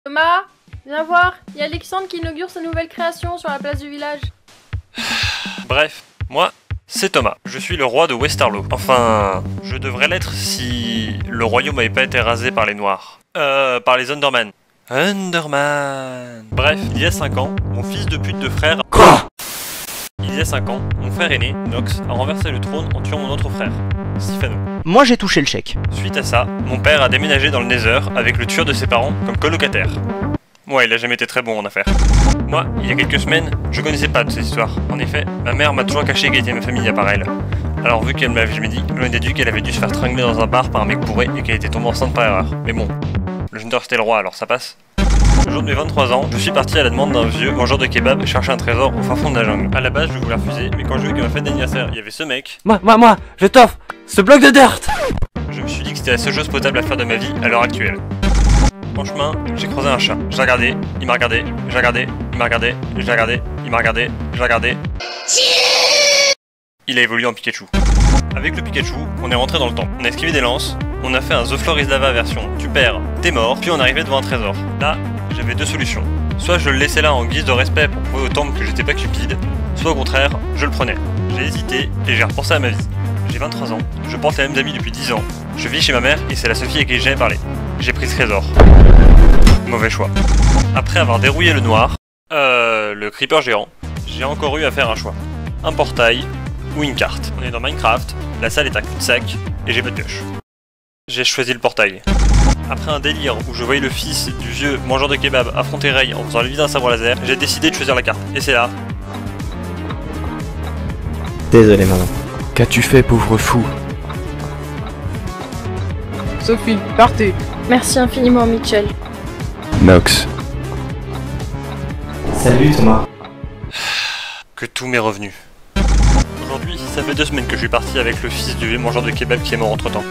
Thomas, viens voir, il y a Alexandre qui inaugure sa nouvelle création sur la place du village. Bref, moi, c'est Thomas. Je suis le roi de Westerlo. Enfin, je devrais l'être si le royaume n'avait pas été rasé par les Noirs. Par les Underman. Underman. Bref, il y a 5 ans, mon fils de pute de frère... Quoi? Il y a 5 ans, mon frère aîné, Nox, a renversé le trône en tuant mon autre frère, Sifano. Moi j'ai touché le chèque. Suite à ça, mon père a déménagé dans le Nether avec le tueur de ses parents comme colocataire. Ouais, il a jamais été très bon en affaires. Moi, il y a quelques semaines, je connaissais pas de ces histoires. En effet, ma mère m'a toujours caché qu'elle était ma famille à part elle. Alors vu qu'elle m'avait jamais dit, j'en ai déduit qu'elle avait dû se faire tringler dans un bar par un mec bourré et qu'elle était tombée enceinte par erreur. Mais bon, le Nether c'était le roi alors ça passe. Le jour de mes 23 ans, je suis parti à la demande d'un vieux mangeur de kebab et chercher un trésor au fin fond de la jungle. À la base, je voulais refuser, mais quand j'ai vu qu'à ma fête d'anniversaire, il y avait ce mec, Moi, je t'offre ce bloc de dirt. je me suis dit que c'était la seule chose potable à faire de ma vie à l'heure actuelle. En chemin, j'ai croisé un chat. J'ai regardé, il m'a regardé, j'ai regardé, il m'a regardé, j'ai regardé, il m'a regardé, j'ai regardé. Il a évolué en Pikachu. Avec le Pikachu, on est rentré dans le temps. On a esquivé des lances, on a fait un The Floor is Lava version tu perds, t'es mort, puis on arrivait devant un trésor. Là, j'avais deux solutions. Soit je le laissais là en guise de respect pour prouver au temple que j'étais pas cupide, soit au contraire, je le prenais. J'ai hésité et j'ai repensé à ma vie. J'ai 23 ans, je porte les mêmes amis depuis 10 ans, je vis chez ma mère et c'est la Sophie à qui j'ai parlé. J'ai pris ce trésor. Mauvais choix. Après avoir dérouillé le noir, le creeper géant, j'ai encore eu à faire un choix. Un portail ou une carte. On est dans Minecraft, la salle est un cul-de-sac et j'ai pas de pioche. J'ai choisi le portail. Après un délire où je voyais le fils du vieux mangeur de kebab affronter Ray en faisant le vide d'un sabre laser, j'ai décidé de choisir la carte. Et c'est là. Désolé maman. Qu'as-tu fait, pauvre fou? Sophie, partez. Merci infiniment, Mitchell. Nox. Salut Thomas. Que tout m'est revenu. Aujourd'hui, ça fait 2 semaines que je suis parti avec le fils du vieux mangeur de kebab qui est mort entre temps.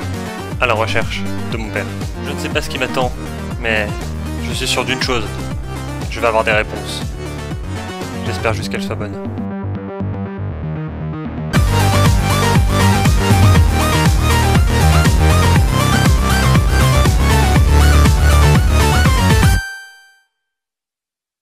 À la recherche de mon père. Je ne sais pas ce qui m'attend, mais je suis sûr d'une chose. Je vais avoir des réponses. J'espère juste qu'elles soient bonnes.